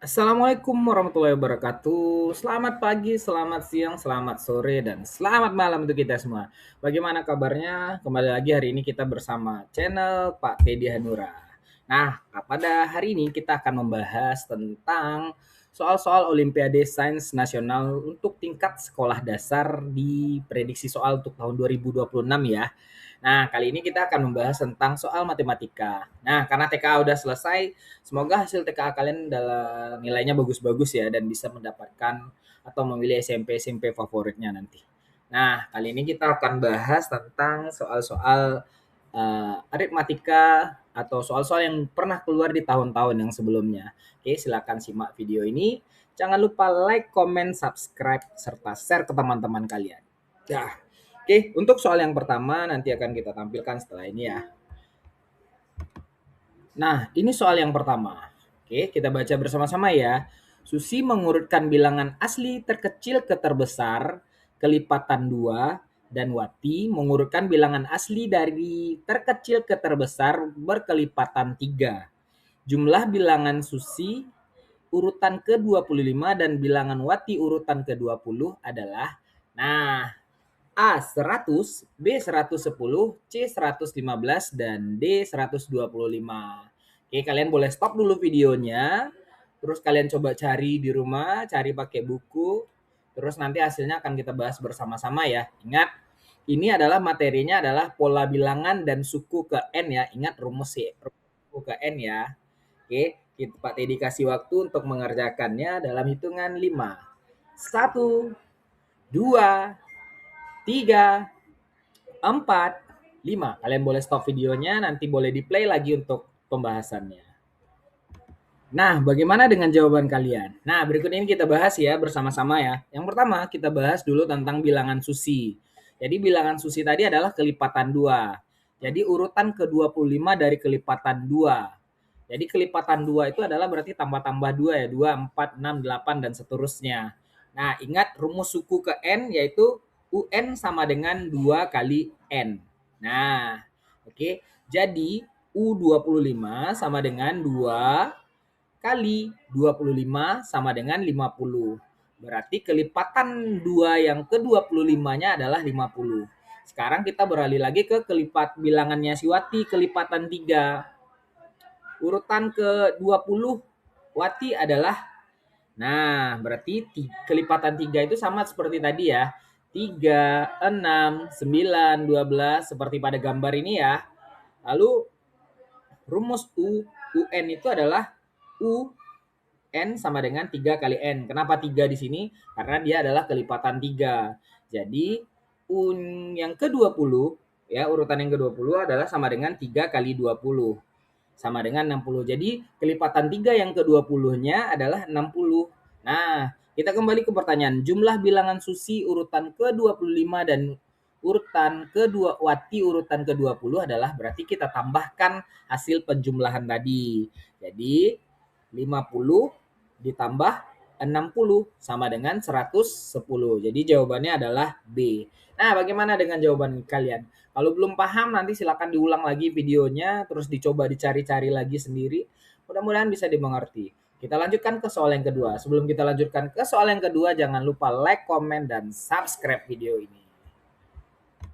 Assalamualaikum warahmatullahi wabarakatuh. Selamat pagi, selamat siang, selamat sore, dan selamat malam untuk kita semua. Bagaimana kabarnya? Kembali lagi hari ini kita bersama channel Pak Teddy Hanura. Nah, pada hari ini kita akan membahas tentang soal-soal Olimpiade Sains Nasional untuk tingkat sekolah dasar di prediksi soal untuk tahun 2026 ya. Nah, kali ini kita akan membahas tentang soal matematika. Nah, karena TKA udah selesai, semoga hasil TKA kalian dalam nilainya bagus-bagus ya dan bisa mendapatkan atau memilih SMP-SMP favoritnya nanti. Nah, kali ini kita akan bahas tentang soal-soal aritmatika atau soal-soal yang pernah keluar di tahun-tahun yang sebelumnya. Oke, silakan simak video ini. Jangan lupa like, comment, subscribe, serta share ke teman-teman kalian. Ya, oke, untuk soal yang pertama nanti akan kita tampilkan setelah ini ya. Nah, ini soal yang pertama. Oke, kita baca bersama-sama ya. Susi mengurutkan bilangan asli terkecil ke terbesar, kelipatan 2, dan Wati mengurutkan bilangan asli dari terkecil ke terbesar berkelipatan 3. Jumlah bilangan Susi urutan ke-25 dan bilangan Wati urutan ke-20 adalah, nah, A 100, B 110, C 115, dan D 125. Oke, kalian boleh stop dulu videonya. Terus kalian coba cari di rumah, cari pakai buku. Terus nanti hasilnya akan kita bahas bersama-sama ya. Ingat, ini adalah materinya adalah pola bilangan dan suku ke N ya. Ingat rumus suku ke N ya. Oke, Pak Teddy kasih waktu untuk mengerjakannya dalam hitungan 5. 1, 2, 3, 4, 5. Kalian boleh stop videonya, nanti boleh di-play lagi untuk pembahasannya. Nah, bagaimana dengan jawaban kalian? Nah, berikut ini kita bahas ya bersama-sama ya. Yang pertama, kita bahas dulu tentang bilangan Susi. Jadi bilangan Susi tadi adalah kelipatan 2. Jadi urutan ke-25 dari kelipatan 2. Jadi kelipatan 2 itu adalah berarti tambah-tambah 2 ya. 2, 4, 6, 8, dan seterusnya. Nah, ingat rumus suku ke N yaitu UN sama dengan 2 kali N. Nah, oke. Jadi U25 sama dengan 2 kali 25 sama dengan 50. Berarti kelipatan 2 yang ke-25-nya adalah 50. Sekarang kita beralih lagi ke kelipat bilangannya si Wati, kelipatan 3. Urutan ke-20 Wati adalah, nah, berarti kelipatan 3 itu sama seperti tadi ya. 3, 6, 9, 12 seperti pada gambar ini ya. Lalu rumus UN itu adalah U N sama dengan 3 kali N. Kenapa 3 di sini? Karena dia adalah kelipatan 3. Jadi yang ke-20 ya, urutan yang ke-20 adalah sama dengan 3 kali 20 sama dengan 60. Jadi kelipatan 3 yang ke-20-nya adalah 60. Nah, kita kembali ke pertanyaan. Jumlah bilangan Susi urutan ke-25 dan urutan kedua Wati urutan ke-20 adalah berarti kita tambahkan hasil penjumlahan tadi. Jadi 50 ditambah 60 sama dengan 110. Jadi jawabannya adalah B. Nah, bagaimana dengan jawaban kalian? Kalau belum paham nanti silakan diulang lagi videonya, terus dicoba dicari-cari lagi sendiri. Mudah-mudahan bisa dimengerti. Kita lanjutkan ke soal yang kedua. Sebelum kita lanjutkan ke soal yang kedua, jangan lupa like, comment, dan subscribe video ini.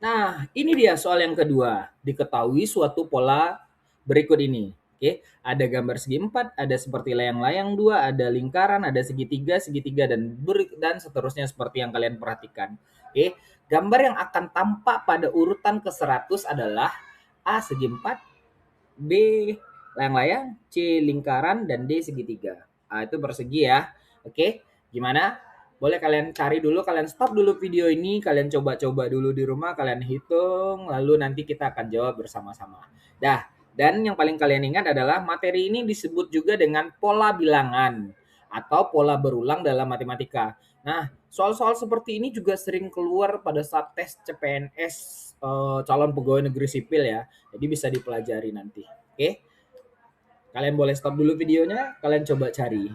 Nah, ini dia soal yang kedua. Diketahui suatu pola berikut ini. Oke, ada gambar segi 4, ada seperti layang-layang 2, ada lingkaran, ada segitiga, segitiga, dan seterusnya seperti yang kalian perhatikan. Oke, gambar yang akan tampak pada urutan ke-100 adalah A segi 4, B layang-layang, C lingkaran, dan D segitiga. Ah, itu persegi ya. Oke, gimana? Boleh kalian cari dulu, kalian stop dulu video ini, kalian coba-coba dulu di rumah, kalian hitung, lalu nanti kita akan jawab bersama-sama. Dah, dan yang paling kalian ingat adalah materi ini disebut juga dengan pola bilangan atau pola berulang dalam matematika. Nah, soal-soal seperti ini juga sering keluar pada saat tes CPNS calon pegawai negeri sipil ya. Jadi bisa dipelajari nanti. Oke? Kalian boleh stop dulu videonya, kalian coba cari.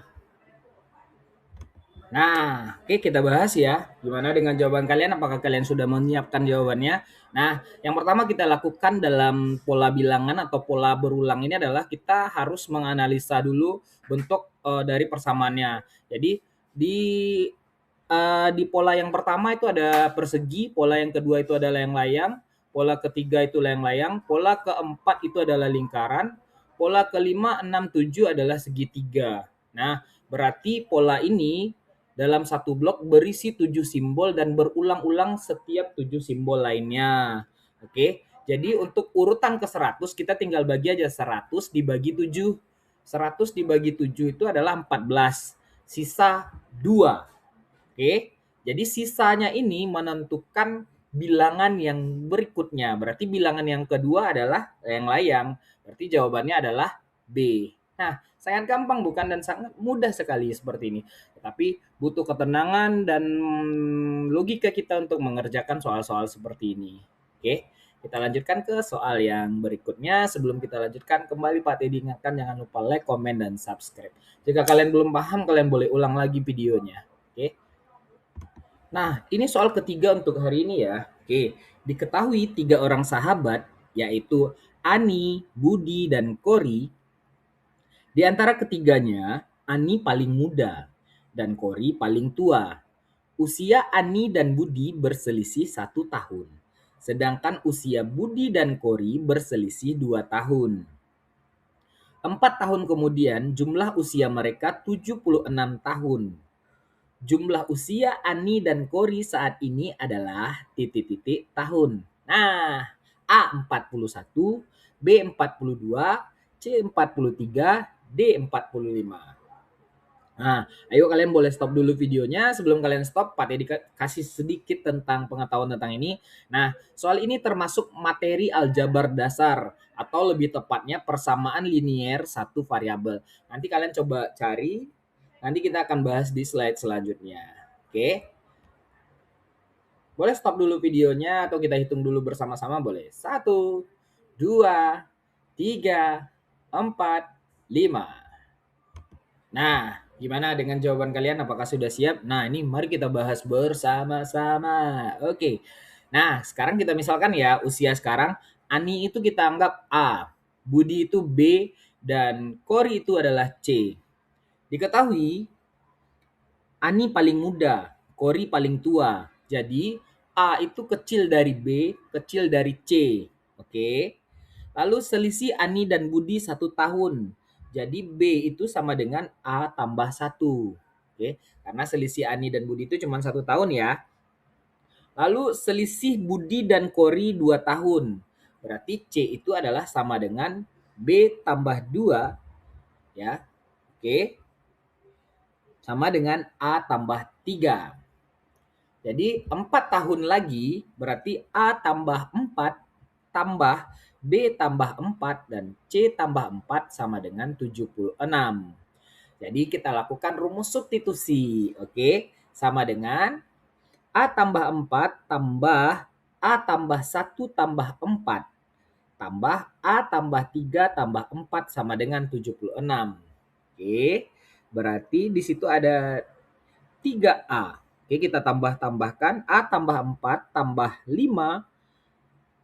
Nah, oke kita bahas ya. Gimana dengan jawaban kalian? Apakah kalian sudah menyiapkan jawabannya? Nah, yang pertama kita lakukan dalam pola bilangan atau pola berulang ini adalah kita harus menganalisa dulu bentuk dari persamaannya. Jadi di di pola yang pertama itu ada persegi, pola yang kedua itu adalah layang-layang, pola ketiga itu layang-layang, pola keempat itu adalah lingkaran, pola kelima, enam, tujuh adalah segitiga. Nah, berarti pola ini dalam satu blok berisi 7 simbol dan berulang-ulang setiap 7 simbol lainnya. Oke, jadi untuk urutan ke 100 kita tinggal bagi aja 100 dibagi 7. 100 dibagi 7 itu adalah 14. Sisa 2. Oke, jadi sisanya ini menentukan bilangan yang berikutnya. Berarti bilangan yang kedua adalah layang-layang. Berarti jawabannya adalah B. Nah, sangat gampang bukan dan sangat mudah sekali seperti ini. Tetapi butuh ketenangan dan logika kita untuk mengerjakan soal-soal seperti ini. Oke, kita lanjutkan ke soal yang berikutnya. Sebelum kita lanjutkan, kembali Pak Teddy ingatkan jangan lupa like, komen, dan subscribe. Jika kalian belum paham, kalian boleh ulang lagi videonya. Oke. Nah, ini soal ketiga untuk hari ini ya. Oke, diketahui 3 orang sahabat, yaitu Ani, Budi, dan Kori. Di antara ketiganya, Ani paling muda dan Kori paling tua. Usia Ani dan Budi berselisih 1 tahun. Sedangkan usia Budi dan Kori berselisih 2 tahun. 4 tahun kemudian, jumlah usia mereka 76 tahun. Jumlah usia Ani dan Kori saat ini adalah titik-titik tahun. Nah, A 41, B 42, C 43, D 45. Nah, ayo kalian boleh stop dulu videonya. Sebelum kalian stop, Pak Teddy kasih sedikit tentang pengetahuan tentang ini. Nah, soal ini termasuk materi aljabar dasar atau lebih tepatnya persamaan linier satu variabel. Nanti kalian coba cari, nanti kita akan bahas di slide selanjutnya. Oke? Boleh stop dulu videonya atau kita hitung dulu bersama-sama boleh. 1, 2, 3, 4, 5. Nah, gimana dengan jawaban kalian? Apakah sudah siap? Nah, ini mari kita bahas bersama-sama. Oke. Nah, sekarang kita misalkan ya, usia sekarang Ani itu kita anggap A, Budi itu B, dan Kori itu adalah C. Diketahui Ani paling muda, Kori paling tua. Jadi A itu kecil dari B, kecil dari C. Oke. Lalu selisih Ani dan Budi 1 tahun. Jadi B itu sama dengan A tambah 1. Oke. Karena selisih Ani dan Budi itu cuma 1 tahun ya. Lalu selisih Budi dan Kori 2 tahun. Berarti C itu adalah sama dengan B tambah 2 ya. Oke. Sama dengan A tambah 3. Jadi 4 tahun lagi berarti A tambah 4 tambah B tambah 4 dan C tambah 4 sama dengan 76. Jadi kita lakukan rumus substitusi. Oke, sama dengan A tambah 4 tambah A tambah 1 tambah 4 tambah A tambah 3 tambah 4 sama dengan 76. Oke, berarti di situ ada 3A. Oke, kita tambah-tambahkan A tambah 4 tambah 5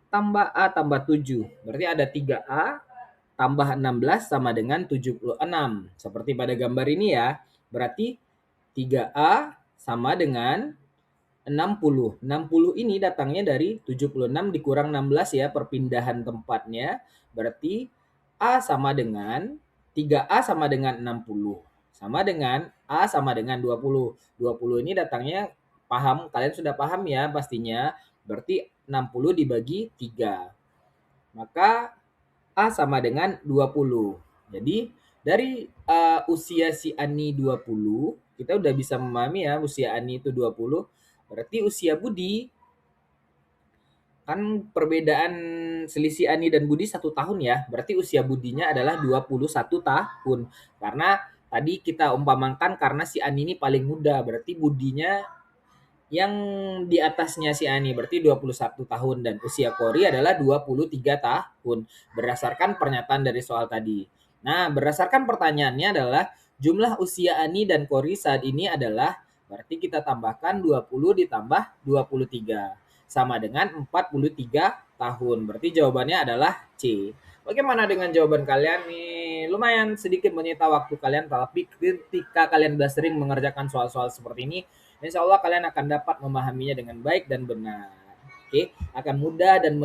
tambah A tambah 7. Berarti ada 3A tambah 16 sama dengan 76. Seperti pada gambar ini ya. Berarti 3A sama dengan 60. 60 ini datangnya dari 76 dikurang 16 ya perpindahan tempatnya. Berarti A sama dengan 3A sama dengan 60. Sama dengan A sama dengan 20. 20 ini datangnya paham, kalian sudah paham ya pastinya. Berarti 60 dibagi 3. Maka A sama dengan 20. Jadi dari usia si Ani 20, kita udah bisa memahami ya usia Ani itu 20. Berarti usia Budi, kan perbedaan selisih Ani dan Budi 1 tahun ya. Berarti usia Budinya adalah 21 tahun. Karena tadi kita umpamakan karena si Ani ini paling muda. Berarti Budinya yang di atasnya si Ani berarti 21 tahun dan usia Kori adalah 23 tahun berdasarkan pernyataan dari soal tadi. Nah, berdasarkan pertanyaannya adalah jumlah usia Ani dan Kori saat ini adalah Berarti kita tambahkan 20 ditambah 23 sama dengan 43 tahun. Berarti jawabannya adalah C. Bagaimana dengan jawaban kalian nih? Lumayan sedikit menyita waktu kalian, tapi ketika kalian sudah sering mengerjakan soal-soal seperti ini, insya Allah kalian akan dapat memahaminya dengan baik dan benar. Oke, akan mudah dan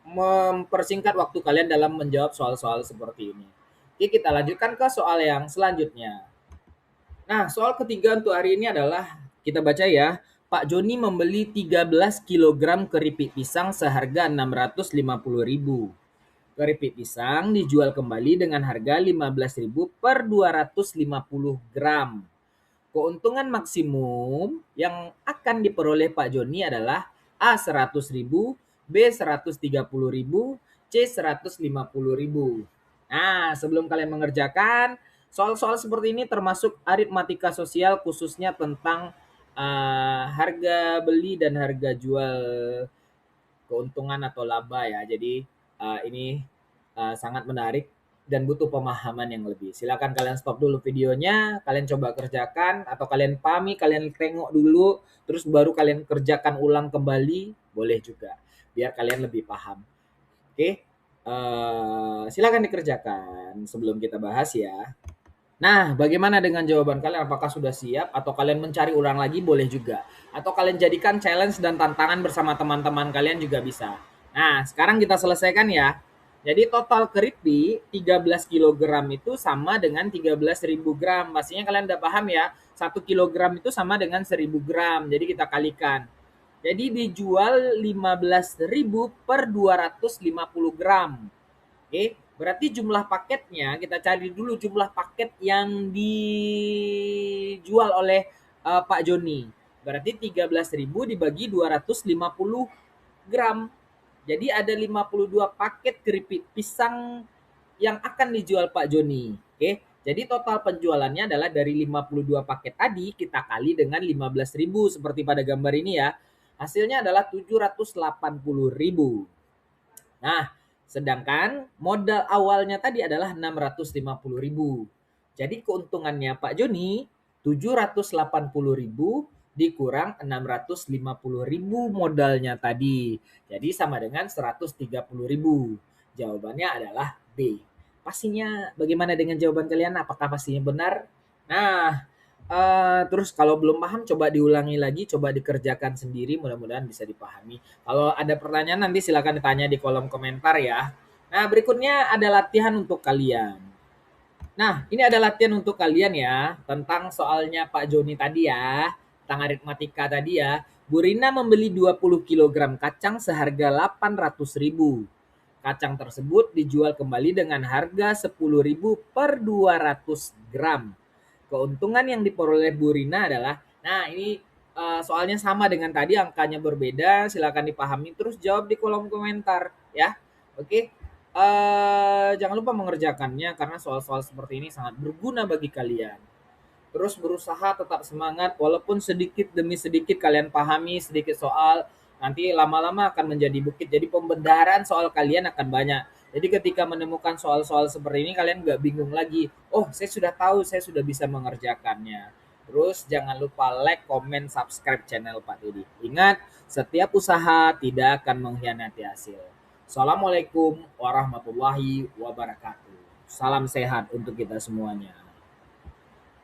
mempersingkat waktu kalian dalam menjawab soal-soal seperti ini. Oke, kita lanjutkan ke soal yang selanjutnya. Nah, soal ketiga untuk hari ini adalah kita baca ya. Pak Joni membeli 13 kilogram keripik pisang seharga 650.000. Keripik pisang dijual kembali dengan harga 15.000 per 250 gram. Keuntungan maksimum yang akan diperoleh Pak Joni adalah A 100.000, B 130.000, C 150.000. Nah, sebelum kalian mengerjakan, soal-soal seperti ini termasuk aritmatika sosial khususnya tentang harga beli dan harga jual, keuntungan atau laba ya. Jadi ini sangat menarik dan butuh pemahaman yang lebih. Silakan kalian stop dulu videonya, kalian coba kerjakan atau kalian pahami, kalian tengok dulu, terus baru kalian kerjakan ulang kembali, boleh juga. Biar kalian lebih paham. Oke, silakan dikerjakan sebelum kita bahas ya. Nah, bagaimana dengan jawaban kalian? Apakah sudah siap atau kalian mencari ulang lagi boleh juga. Atau kalian jadikan challenge dan tantangan bersama teman-teman kalian juga bisa. Nah, sekarang kita selesaikan ya. Jadi total keripik 13 kilogram itu sama dengan 13.000 gram. Pastinya kalian udah paham ya. 1 kilogram itu sama dengan 1000 gram. Jadi kita kalikan. Jadi dijual 15.000 per 250 gram. Oke, berarti jumlah paketnya kita cari dulu jumlah paket yang dijual oleh Pak Joni. Berarti 13.000 dibagi 250 gram. Jadi ada 52 paket keripik pisang yang akan dijual Pak Joni. Oke. Jadi total penjualannya adalah dari 52 paket tadi kita kali dengan 15.000 seperti pada gambar ini ya. Hasilnya adalah 780.000. Nah, sedangkan modal awalnya tadi adalah 650.000. Jadi keuntungannya Pak Joni 780.000 dikurang 650.000 modalnya tadi. Jadi sama dengan 130.000. Jawabannya adalah B. Pastinya bagaimana dengan jawaban kalian? Apakah pastinya benar? Nah, terus kalau belum paham coba diulangi lagi, coba dikerjakan sendiri, mudah-mudahan bisa dipahami. Kalau ada pertanyaan nanti silakan ditanya di kolom komentar ya. Nah, berikutnya ada latihan untuk kalian. Nah, ini ada latihan untuk kalian ya, tentang soalnya Pak Joni tadi ya, tentang aritmatika tadi ya. Bu Rina membeli 20 kg kacang seharga 800.000. Kacang tersebut dijual kembali dengan harga 10.000 per 200 gram. Keuntungan yang diperoleh Bu Rina adalah, nah ini soalnya sama dengan tadi, angkanya berbeda, silakan dipahami terus jawab di kolom komentar ya. Oke, jangan lupa mengerjakannya karena soal-soal seperti ini sangat berguna bagi kalian. Terus berusaha tetap semangat walaupun sedikit demi sedikit kalian pahami sedikit soal, nanti lama-lama akan menjadi bukit. Jadi pembenaran soal kalian akan banyak. Jadi ketika menemukan soal-soal seperti ini kalian nggak bingung lagi. Oh, saya sudah tahu, saya sudah bisa mengerjakannya. Terus jangan lupa like, comment, subscribe channel Pak Dedi. Ingat, setiap usaha tidak akan mengkhianati hasil. Assalamualaikum warahmatullahi wabarakatuh. Salam sehat untuk kita semuanya.